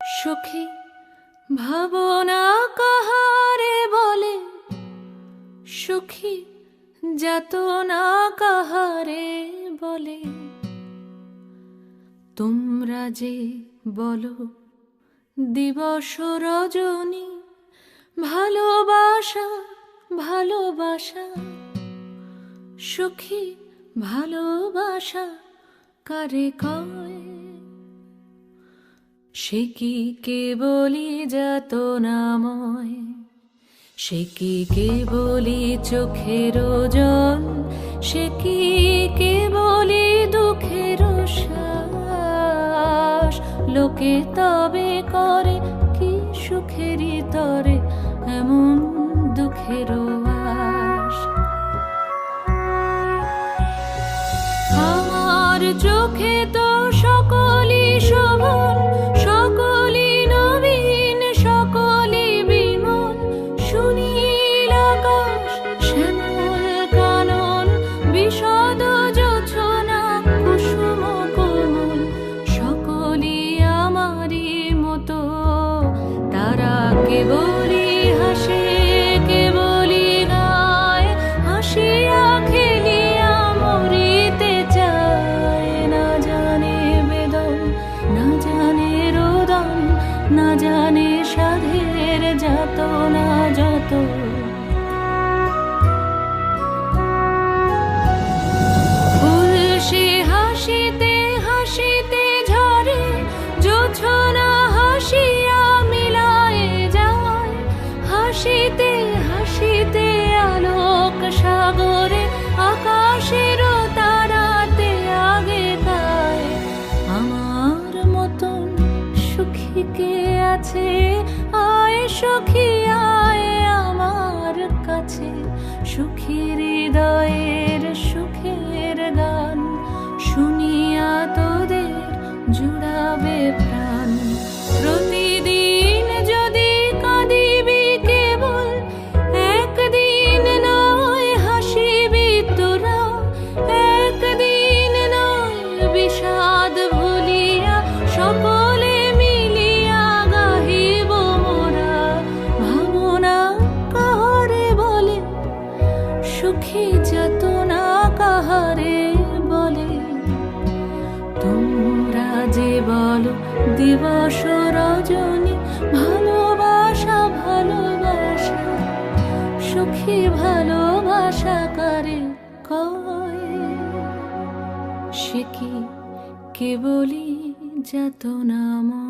সখী ভাবনা কাহারে বলে, সখী যাতনা কাহারে বলে। তোমরা যে বলো দিবস রজনী, ভালোবাসা ভালোবাসা, সখী ভালোবাসা কারে কয়? সে কি কেবলি যাতনাময়, সে কি কেবলি চোখের জল, সে কি কেবলি দুঃখের শ্বাস। লোকে তবে করে কি সুখেরই তরে এমন দুঃখের আশ। আমার চোখে তো সকলই শোভন, সকলই নবীন, সকলই বিমল। সুনীল আকাশ, শ্যামল কানন, বিশদ জোছনা, কুসুম কোমল, সকলই আমারই মতো। তারা কেবলই হাসে, কেবলই গায়, হাসিয়া খেলিয়া মরিতে চায়। না জানে বেদন, না জানে রোদন, না জানে সাধের যাতনা যত। ফুল সে হাসিতে হাসিতে ঝরে, জোছনা হাসিয়া মিলায়ে যায়। হাসিতে হাসিতে আলোক সাগরে, আকাশের তারাতে আগে গায়। আমার মতন সুখী কে আছে? আয় সখী আয় আমার কাছে, সুখী হৃদয়ের সুখের গান শুনিয়া তোদের জুড়াবে প্রাণ। প্রতিদিন যদি কাঁদিবি কেবল, একদিন নয় হাসিবি তোরা। একদিন নয় বিষাদ ভুলিয়া, সকলে মিলিয়া গাহিব মোরা। ভাবনা কাহারে বলে, সুখী যাতনা কাহারে বলে। তোমরা যে বলো দিবস রজনী, ভালোবাসা ভালোবাসা, সুখী ভালোবাসা কারে কয়? সে কি কেবলি যাতনাময়।